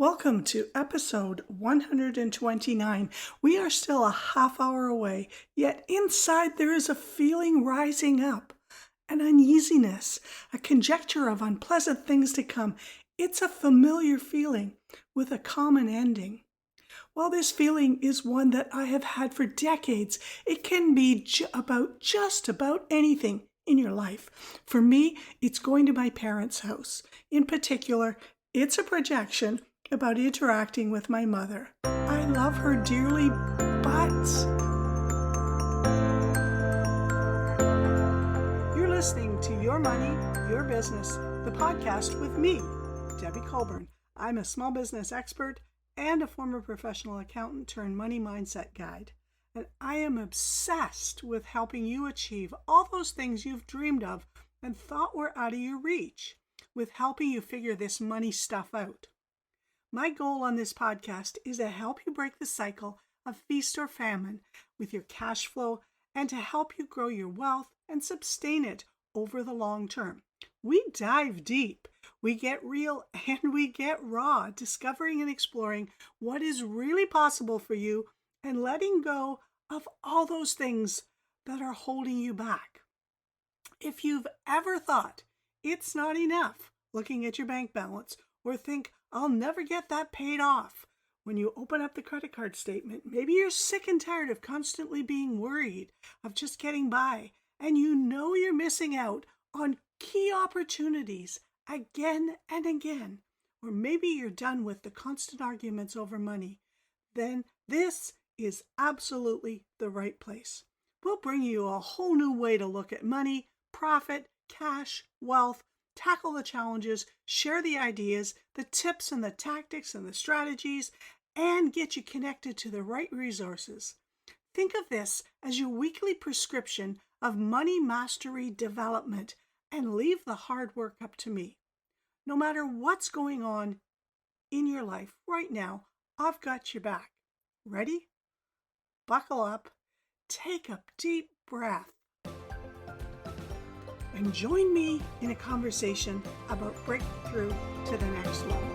Welcome to episode 129. We are still a half hour away, yet inside there is a feeling rising up, an uneasiness, a conjecture of unpleasant things to come. It's a familiar feeling with a common ending. While this feeling is one that I have had for decades, it can be about just about anything in your life. For me, it's going to my parents' house. In particular, it's a projection about interacting with my mother. I love her dearly, but you're listening to Your Money, Your Business, the podcast with me, Debbie Colburn. I'm a small business expert and a former professional accountant turned money mindset guide. And I am obsessed with helping you achieve all those things you've dreamed of and thought were out of your reach, with helping you figure this money stuff out. My goal on this podcast is to help you break the cycle of feast or famine with your cash flow and to help you grow your wealth and sustain it over the long term. We dive deep, we get real, and we get raw, discovering and exploring what is really possible for you and letting go of all those things that are holding you back. If you've ever thought it's not enough looking at your bank balance or think, I'll never get that paid off, when you open up the credit card statement, maybe you're sick and tired of constantly being worried, of just getting by, and you know you're missing out on key opportunities again and again, or maybe you're done with the constant arguments over money, then this is absolutely the right place. We'll bring you a whole new way to look at money, profit, cash, wealth, tackle the challenges, share the ideas, the tips and the tactics and the strategies, and get you connected to the right resources. Think of this as your weekly prescription of money mastery development and leave the hard work up to me. No matter what's going on in your life right now, I've got your back. Ready? Buckle up, take a deep breath, and join me in a conversation about breakthrough to the next level.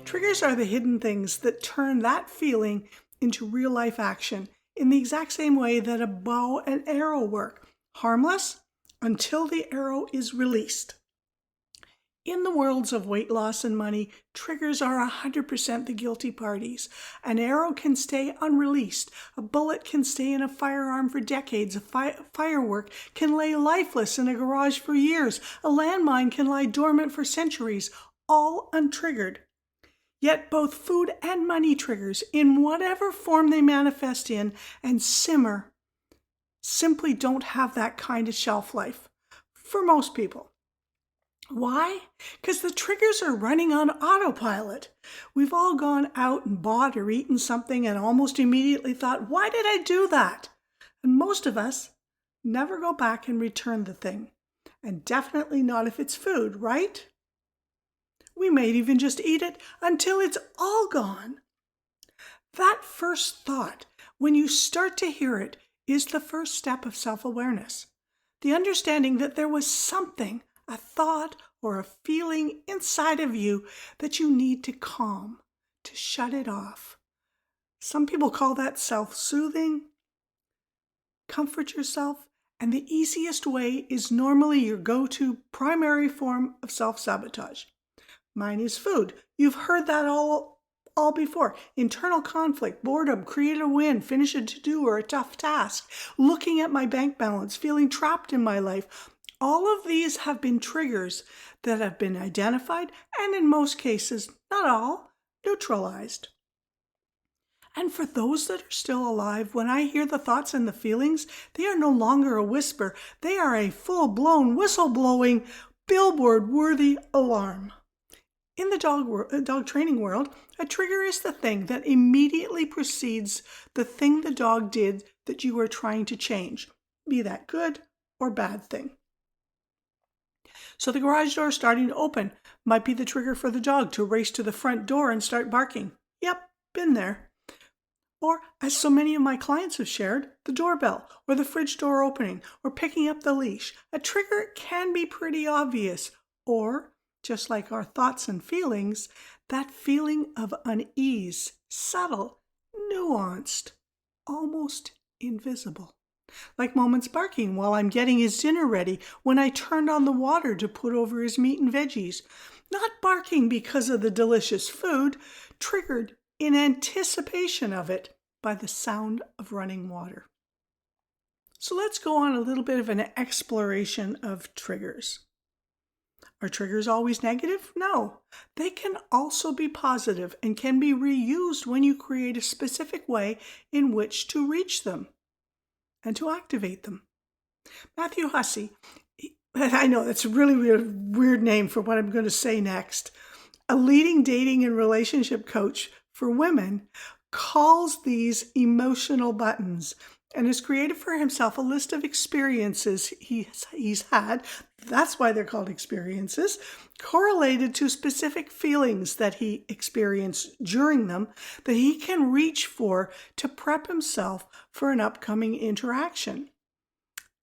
Triggers are the hidden things that turn that feeling into real life action in the exact same way that a bow and arrow work, harmless until the arrow is released. In the worlds of weight loss and money, triggers are 100% the guilty parties. An arrow can stay unreleased. A bullet can stay in a firearm for decades. A firework can lay lifeless in a garage for years. A landmine can lie dormant for centuries, all untriggered. Yet both food and money triggers, in whatever form they manifest in and simmer, simply don't have that kind of shelf life for most people. Why? Because the triggers are running on autopilot. We've all gone out and bought or eaten something and almost immediately thought, why did I do that? And most of us never go back and return the thing. And definitely not if it's food, right? We may even just eat it until it's all gone. That first thought, when you start to hear it, is the first step of self-awareness. The understanding that there was something, a thought or a feeling inside of you that you need to calm, to shut it off. Some people call that self-soothing. Comfort yourself, and the easiest way is normally your go-to primary form of self-sabotage. Mine is food. You've heard that all before. Internal conflict, boredom, create a win, finish a to-do or a tough task, looking at my bank balance, feeling trapped in my life. All of these have been triggers that have been identified and in most cases, not all, neutralized. And for those that are still alive, when I hear the thoughts and the feelings, they are no longer a whisper. They are a full-blown, whistle-blowing, billboard-worthy alarm. In the dog training world, a trigger is the thing that immediately precedes the thing the dog did that you are trying to change, be that good or bad thing. So the garage door starting to open might be the trigger for the dog to race to the front door and start barking. Yep, been there. Or, as so many of my clients have shared, the doorbell or the fridge door opening or picking up the leash. A trigger can be pretty obvious. Or, just like our thoughts and feelings, that feeling of unease, subtle, nuanced, almost invisible. Like Moment's barking while I'm getting his dinner ready when I turned on the water to put over his meat and veggies. Not barking because of the delicious food, triggered in anticipation of it by the sound of running water. So let's go on a little bit of an exploration of triggers. Are triggers always negative? No. They can also be positive and can be reused when you create a specific way in which to reach them and to activate them. Matthew Hussey, I know that's a really weird name for what I'm going to say next, a leading dating and relationship coach for women, calls these emotional buttons and has created for himself a list of experiences he's had, that's why they're called experiences, correlated to specific feelings that he experienced during them that he can reach for to prep himself for an upcoming interaction.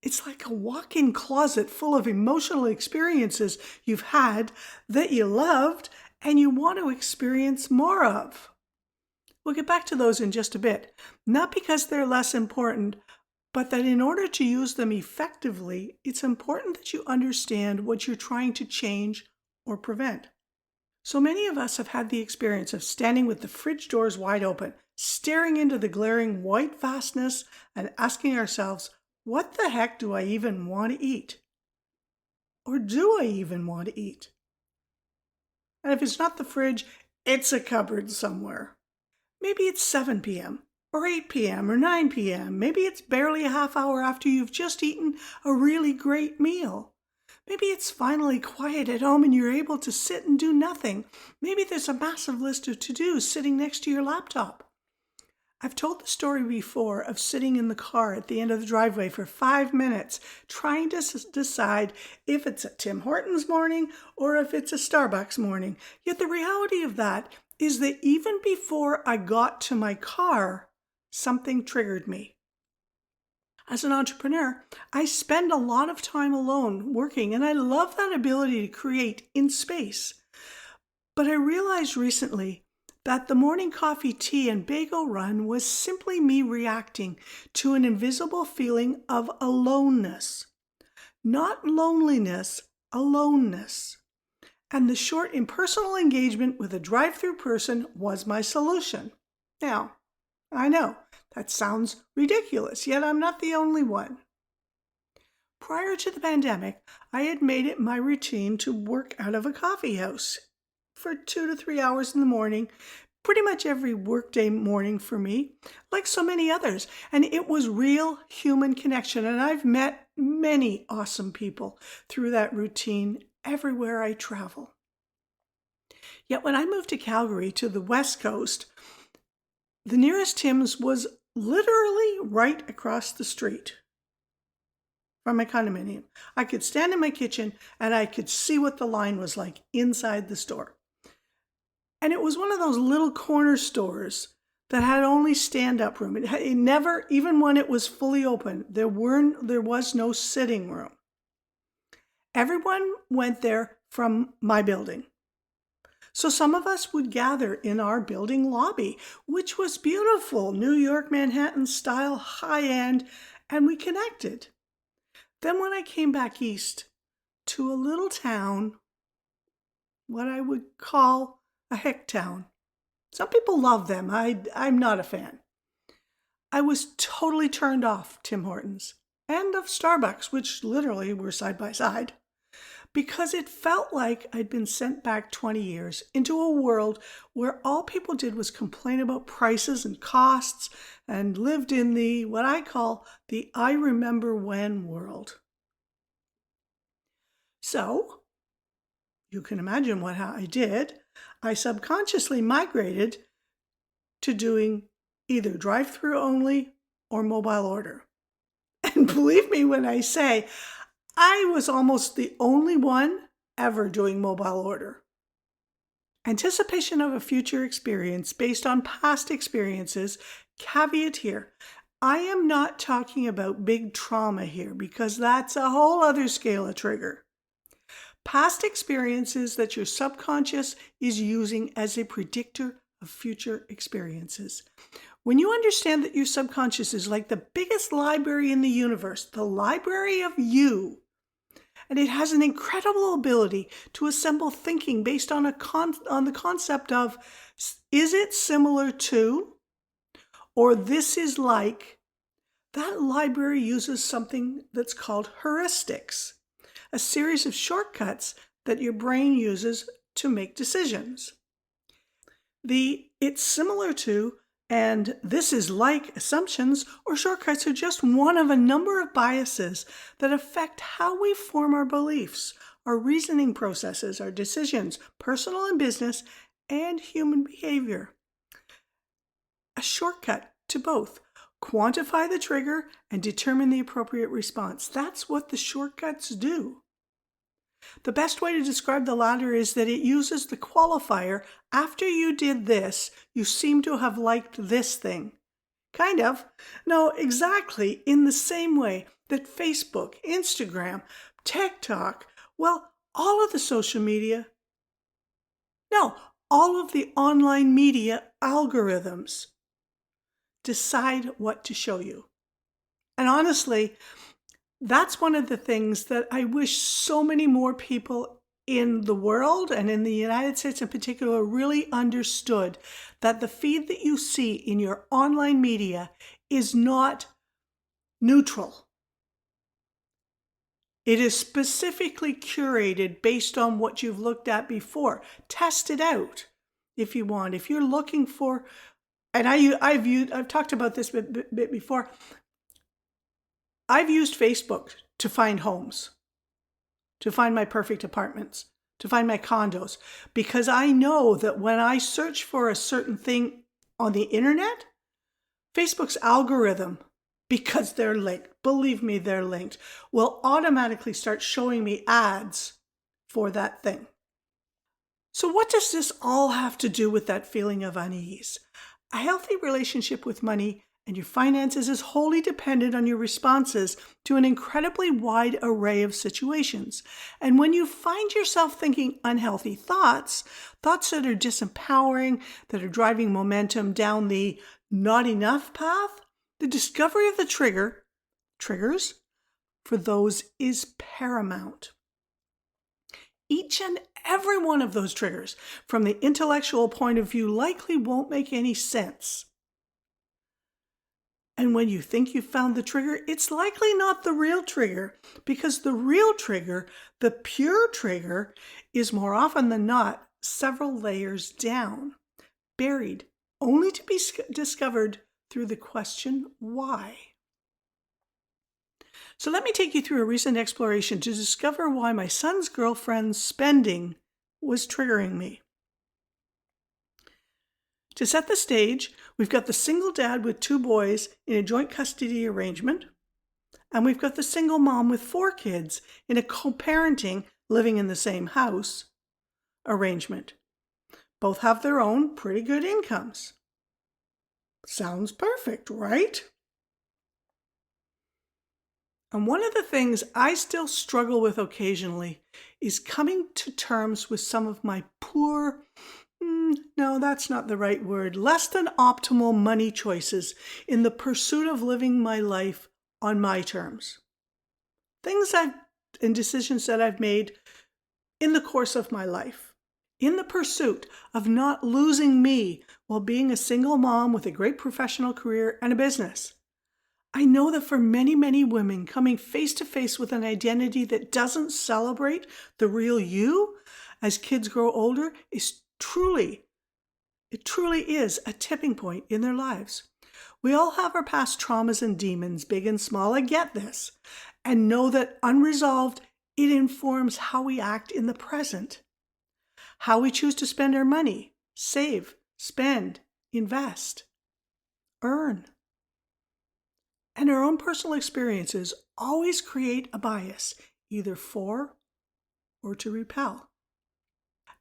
It's like a walk-in closet full of emotional experiences you've had that you loved and you want to experience more of. We'll get back to those in just a bit, not because they're less important, but that in order to use them effectively, it's important that you understand what you're trying to change or prevent. So many of us have had the experience of standing with the fridge doors wide open, staring into the glaring white vastness and asking ourselves, what the heck do I even want to eat? Or do I even want to eat? And if it's not the fridge, it's a cupboard somewhere. Maybe it's 7 p.m. or 8 p.m. or 9 p.m. Maybe it's barely a half hour after you've just eaten a really great meal. Maybe it's finally quiet at home and you're able to sit and do nothing. Maybe there's a massive list of to-dos sitting next to your laptop. I've told the story before of sitting in the car at the end of the driveway for 5 minutes trying to decide if it's a Tim Hortons morning or if it's a Starbucks morning. Yet the reality of that is that even before I got to my car, something triggered me. As an entrepreneur, I spend a lot of time alone working, and I love that ability to create in space. But I realized recently that the morning coffee, tea, and bagel run was simply me reacting to an invisible feeling of aloneness. Not loneliness, aloneness. And the short impersonal engagement with a drive-through person was my solution. Now, I know that sounds ridiculous, yet I'm not the only one. Prior to the pandemic, I had made it my routine to work out of a coffee house for 2 to 3 hours in the morning, pretty much every workday morning for me, like so many others. And it was real human connection, and I've met many awesome people through that routine everywhere I travel. Yet when I moved to Calgary, to the West Coast, the nearest Tim's was literally right across the street from my condominium. I could stand in my kitchen and I could see what the line was like inside the store. And it was one of those little corner stores that had only stand-up room. It never, even when it was fully open, there was no sitting room. Everyone went there from my building. So some of us would gather in our building lobby, which was beautiful, New York, Manhattan style, high-end, and we connected. Then when I came back east to a little town, what I would call a hick town. Some people love them. I'm not a fan. I was totally turned off Tim Hortons and of Starbucks, which literally were side by side, because it felt like I'd been sent back 20 years into a world where all people did was complain about prices and costs and lived in the, what I call, the I remember when world. So, you can imagine what I did. I subconsciously migrated to doing either drive-through only or mobile order. And believe me when I say, I was almost the only one ever doing mobile order. Anticipation of a future experience based on past experiences. Caveat here. I am not talking about big trauma here because that's a whole other scale of trigger. Past experiences that your subconscious is using as a predictor of future experiences. When you understand that your subconscious is like the biggest library in the universe, the library of you, and it has an incredible ability to assemble thinking based on the concept of, is it similar to, or this is like, that library uses something that's called heuristics, a series of shortcuts that your brain uses to make decisions. The "it's similar to" and "this is like" assumptions or shortcuts are just one of a number of biases that affect how we form our beliefs, our reasoning processes, our decisions, personal and business, and human behavior. A shortcut to both. Quantify the trigger and determine the appropriate response. That's what the shortcuts do. The best way to describe the latter is that it uses the qualifier, after you did this, you seem to have liked this thing. Kind of. No, exactly in the same way that Facebook, Instagram, TikTok, well, all of the social media, no, all of the online media algorithms decide what to show you. And honestly, that's one of the things that I wish so many more people in the world and in the United States in particular really understood, that the feed that you see in your online media is not neutral. It is specifically curated based on what you've looked at before. Test it out if you want. If you're looking for, and I've talked about this bit before, I've used Facebook to find homes, to find my perfect apartments, to find my condos, because I know that when I search for a certain thing on the internet, Facebook's algorithm, because they're linked, believe me, they're linked, will automatically start showing me ads for that thing. So what does this all have to do with that feeling of unease? A healthy relationship with money and your finances is wholly dependent on your responses to an incredibly wide array of situations. And when you find yourself thinking unhealthy thoughts that are disempowering, that are driving momentum down the not enough path, the discovery of the triggers for those is paramount. Each and every one of those triggers, from the intellectual point of view, likely won't make any sense. And when you think you've found the trigger, it's likely not the real trigger, because the real trigger, the pure trigger, is more often than not several layers down, buried, only to be discovered through the question, why? So let me take you through a recent exploration to discover why my son's girlfriend's spending was triggering me. To set the stage, we've got the single dad with 2 boys in a joint custody arrangement, and we've got the single mom with 4 kids in a co-parenting, living in the same house arrangement. Both have their own pretty good incomes. Sounds perfect, right? And one of the things I still struggle with occasionally is coming to terms with some of my poor, no, that's not the right word, less than optimal money choices in the pursuit of living my life on my terms. Things and decisions that I've made in the course of my life, in the pursuit of not losing me while being a single mom with a great professional career and a business. I know that for many, many women, coming face to face with an identity that doesn't celebrate the real you as kids grow older is truly is a tipping point in their lives. We all have our past traumas and demons, big and small. I get this. And know that unresolved, it informs how we act in the present, how we choose to spend our money, save, spend, invest, earn. And our own personal experiences always create a bias, either for or to repel.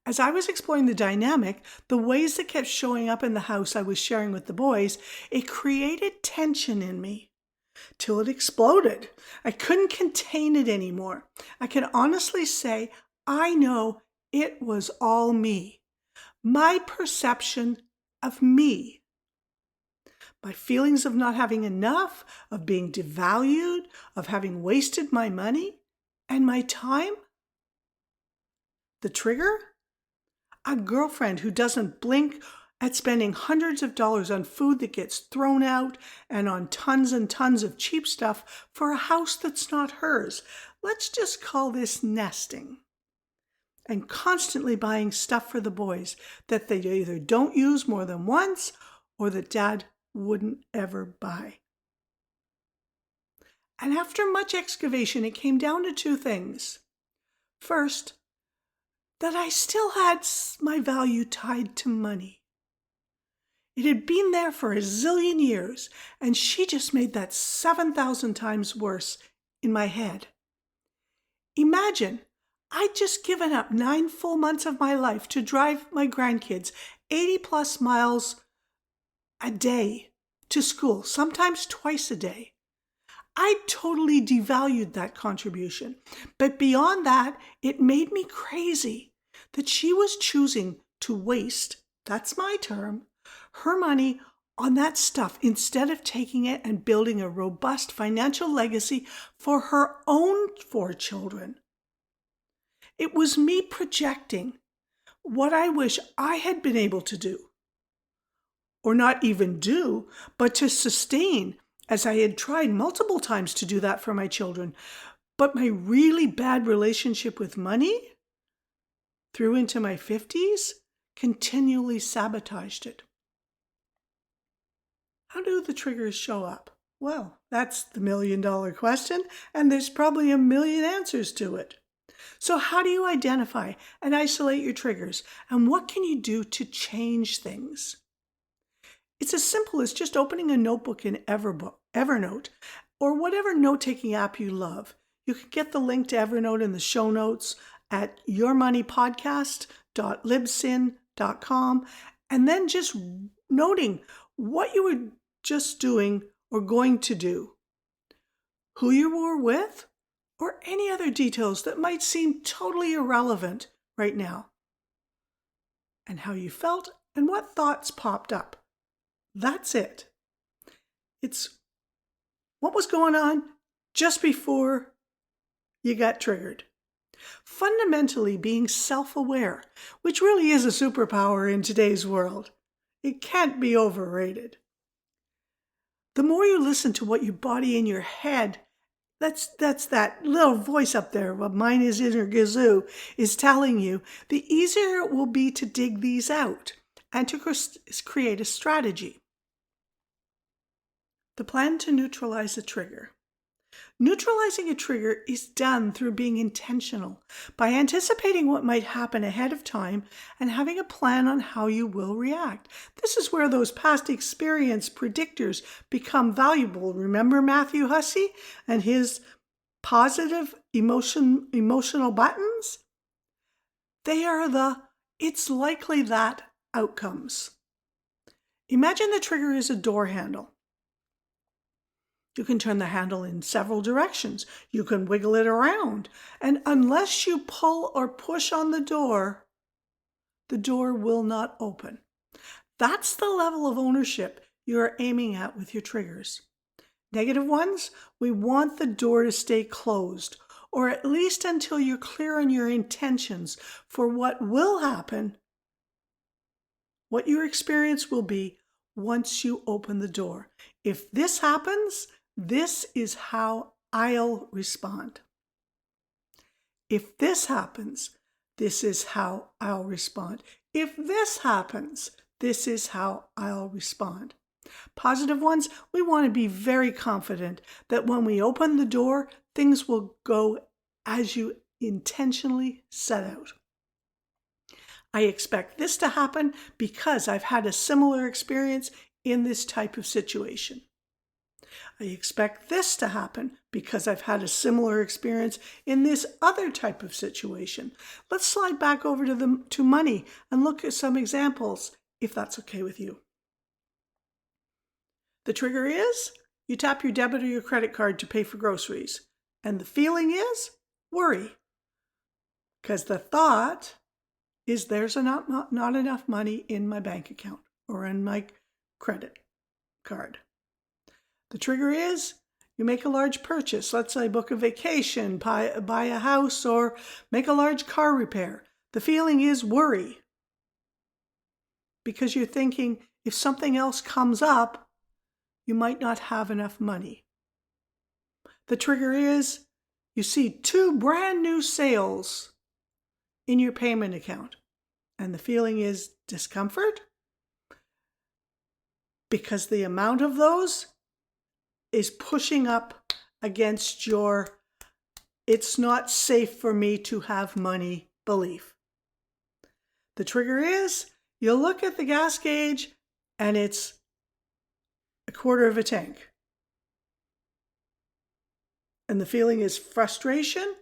As I was exploring the dynamic, the ways that kept showing up in the house I was sharing with the boys, it created tension in me till it exploded. I couldn't contain it anymore. I can honestly say I know it was all me. My perception of me. My feelings of not having enough, of being devalued, of having wasted my money and my time. The trigger? A girlfriend who doesn't blink at spending hundreds of dollars on food that gets thrown out and on tons and tons of cheap stuff for a house that's not hers. Let's just call this nesting. And constantly buying stuff for the boys that they either don't use more than once or that Dad wouldn't ever buy. And after much excavation, it came down to two things. First, that I still had my value tied to money. It had been there for a zillion years, and she just made that 7,000 times worse in my head. Imagine, I'd just given up 9 full months of my life to drive my grandkids 80 plus miles a day to school, sometimes twice a day. I totally devalued that contribution. But beyond that, it made me crazy that she was choosing to waste, that's my term, her money on that stuff instead of taking it and building a robust financial legacy for her own 4 children. It was me projecting what I wish I had been able to do, or not even do, but to sustain, as I had tried multiple times to do that for my children. But my really bad relationship with money, through into my 50s, continually sabotaged it. How do the triggers show up? Well, that's the $1 million question, and there's probably 1 million answers to it. So how do you identify and isolate your triggers, and what can you do to change things? It's as simple as just opening a notebook in Evernote, or whatever note-taking app you love. You can get the link to Evernote in the show notes at yourmoneypodcast.libsyn.com, and then just noting what you were just doing or going to do, who you were with, or any other details that might seem totally irrelevant right now, and how you felt and what thoughts popped up. That's it. It's what was going on just before you got triggered. Fundamentally being self-aware, which really is a superpower in today's world. It can't be overrated. The more you listen to what your body in your head, that's that little voice up there, what mine is inner gazoo, is telling you, the easier it will be to dig these out and to create a strategy. The plan to neutralize a trigger. Neutralizing a trigger is done through being intentional, by anticipating what might happen ahead of time and having a plan on how you will react. This is where those past experience predictors become valuable. Remember Matthew Hussey and his positive emotional buttons? They are the "it's likely that" outcomes. Imagine the trigger is a door handle. You can turn the handle in several directions. You can wiggle it around. And unless you pull or push on the door will not open. That's the level of ownership you're aiming at with your triggers. Negative ones, we want the door to stay closed, or at least until you're clear on your intentions for what will happen, what your experience will be once you open the door. If this happens, this is how I'll respond. If this happens, this is how I'll respond. If this happens, this is how I'll respond. Positive ones, we want to be very confident that when we open the door, things will go as you intentionally set out. I expect this to happen because I've had a similar experience in this type of situation. I expect this to happen because I've had a similar experience in this other type of situation. Let's slide back over to money and look at some examples, if that's okay with you. The trigger is you tap your debit or your credit card to pay for groceries. And the feeling is worry. Because the thought is there's not enough money in my bank account or in my credit card. The trigger is you make a large purchase. Let's say book a vacation, buy a house, or make a large car repair. The feeling is worry. Because you're thinking if something else comes up, you might not have enough money. The trigger is you see 2 brand new sales in your payment account. And the feeling is discomfort. Because the amount of those is pushing up against your it's not safe for me to have money belief. The trigger is you look at the gas gauge and it's a quarter of a tank. And the feeling is frustration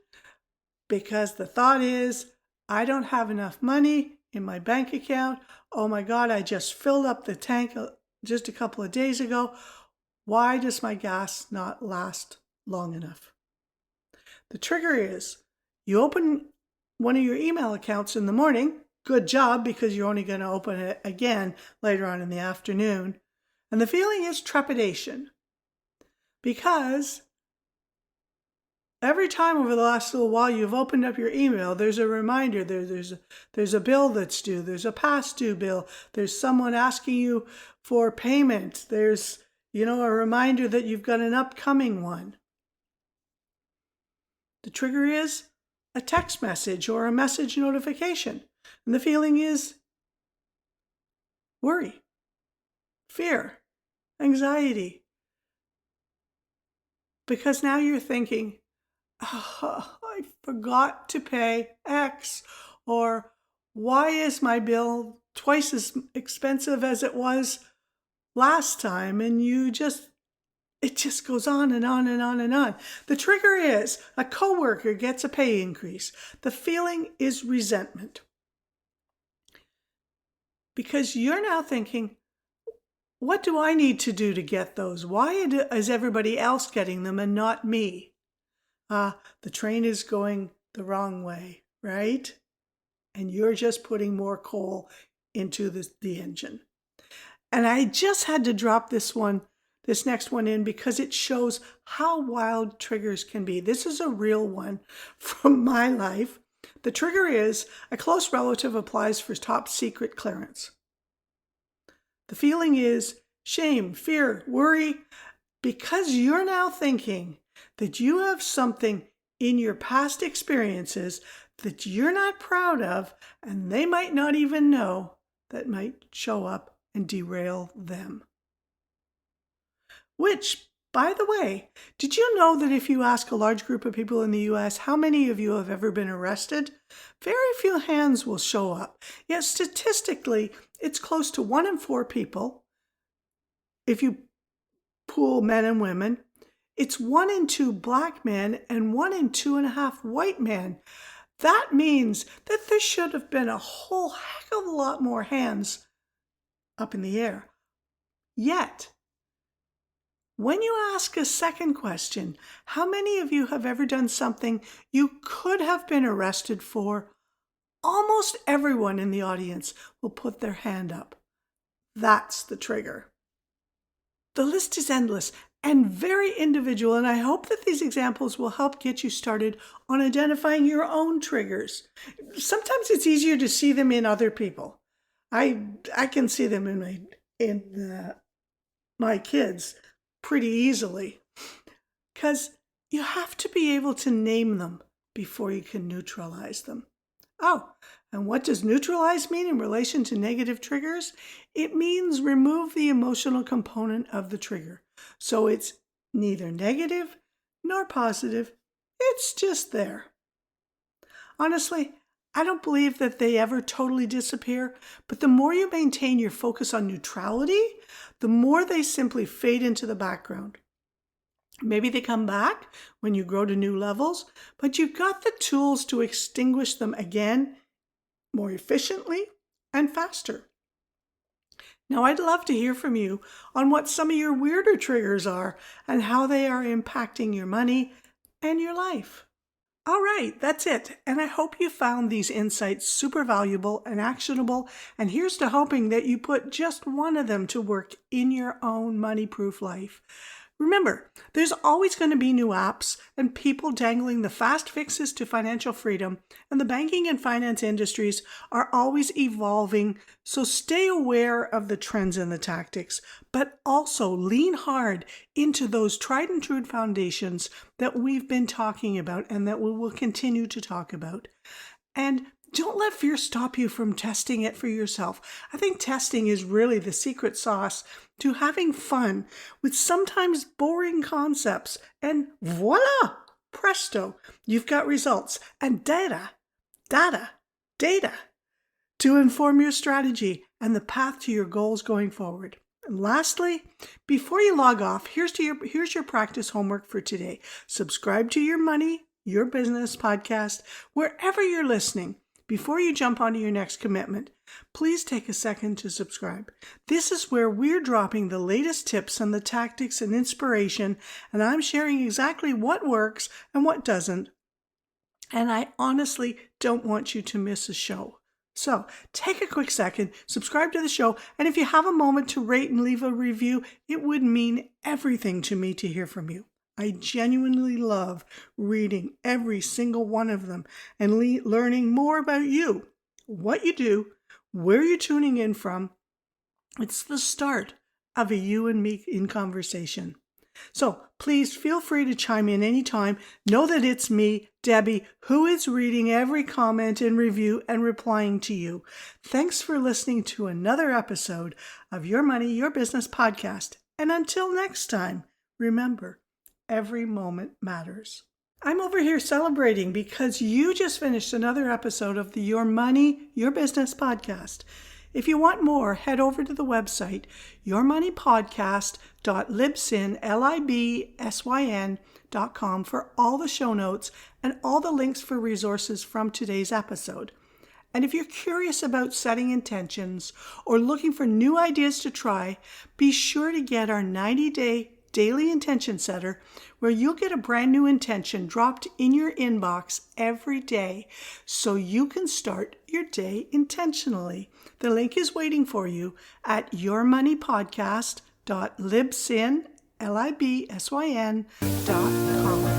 because the thought is I don't have enough money in my bank account. Oh my God, I just filled up the tank just a couple of days ago. Why does my gas not last long enough? The trigger is you open one of your email accounts in the morning. Good job, because you're only going to open it again later on in the afternoon. And the feeling is trepidation. Because every time over the last little while you've opened up your email, there's a reminder, there's a bill that's due, there's a past due bill, there's someone asking you for payment, there's a reminder that you've got an upcoming one. The trigger is a text message or a message notification. And the feeling is worry, fear, anxiety. Because now you're thinking, oh, I forgot to pay X, or why is my bill twice as expensive as it was last time? And it just goes on and on and on and on. The trigger is a coworker gets a pay increase. The feeling is resentment. Because you're now thinking, what do I need to do to get those? Why is everybody else getting them and not me? The train is going the wrong way, right? And you're just putting more coal into the engine. And I just had to drop this next one in because it shows how wild triggers can be. This is a real one from my life. The trigger is a close relative applies for top secret clearance. The feeling is shame, fear, worry, because you're now thinking that you have something in your past experiences that you're not proud of, and they might not even know, that might show up and derail them. Which, by the way, did you know that if you ask a large group of people in the US how many of you have ever been arrested, very few hands will show up. Yet statistically, it's close to 1 in 4 people. If you pool men and women, it's 1 in 2 black men and 1 in 2.5 white men. That means that there should have been a whole heck of a lot more hands up in the air. Yet, when you ask a second question, how many of you have ever done something you could have been arrested for? Almost everyone in the audience will put their hand up. That's the trigger. The list is endless and very individual, and I hope that these examples will help get you started on identifying your own triggers. Sometimes it's easier to see them in other people. I can see them in my kids pretty easily, because you have to be able to name them before you can neutralize them. Oh, and what does neutralize mean in relation to negative triggers? It means remove the emotional component of the trigger. So it's neither negative nor positive. It's just there. Honestly, I don't believe that they ever totally disappear, but the more you maintain your focus on neutrality, the more they simply fade into the background. Maybe they come back when you grow to new levels, but you've got the tools to extinguish them again more efficiently and faster. Now, I'd love to hear from you on what some of your weirder triggers are and how they are impacting your money and your life. All right, that's it. And I hope you found these insights super valuable and actionable. And here's to hoping that you put just one of them to work in your own money-proof life. Remember, there's always going to be new apps and people dangling the fast fixes to financial freedom, and the banking and finance industries are always evolving, so stay aware of the trends and the tactics, but also lean hard into those tried and true foundations that we've been talking about and that we will continue to talk about. And don't let fear stop you from testing it for yourself. I think testing is really the secret sauce to having fun with sometimes boring concepts. And voila, presto, you've got results and data to inform your strategy and the path to your goals going forward. And lastly, before you log off, here's your practice homework for today. Subscribe to Your Money, Your Business podcast, wherever you're listening. Before you jump onto your next commitment, please take a second to subscribe. This is where we're dropping the latest tips on the tactics and inspiration, and I'm sharing exactly what works and what doesn't. And I honestly don't want you to miss a show. So take a quick second, subscribe to the show, and if you have a moment to rate and leave a review, it would mean everything to me to hear from you. I genuinely love reading every single one of them and learning more about you, what you do, where you're tuning in from. It's the start of a you and me in conversation. So please feel free to chime in anytime. Know that it's me, Debbie, who is reading every comment and review and replying to you. Thanks for listening to another episode of Your Money, Your Business podcast. And until next time, remember, every moment matters. I'm over here celebrating because you just finished another episode of the Your Money, Your Business podcast. If you want more, head over to the website, yourmoneypodcast.libsyn.com for all the show notes and all the links for resources from today's episode. And if you're curious about setting intentions or looking for new ideas to try, be sure to get our 90-day daily intention setter, where you'll get a brand new intention dropped in your inbox every day so you can start your day intentionally. The link is waiting for you at yourmoneypodcast.libsyn.com.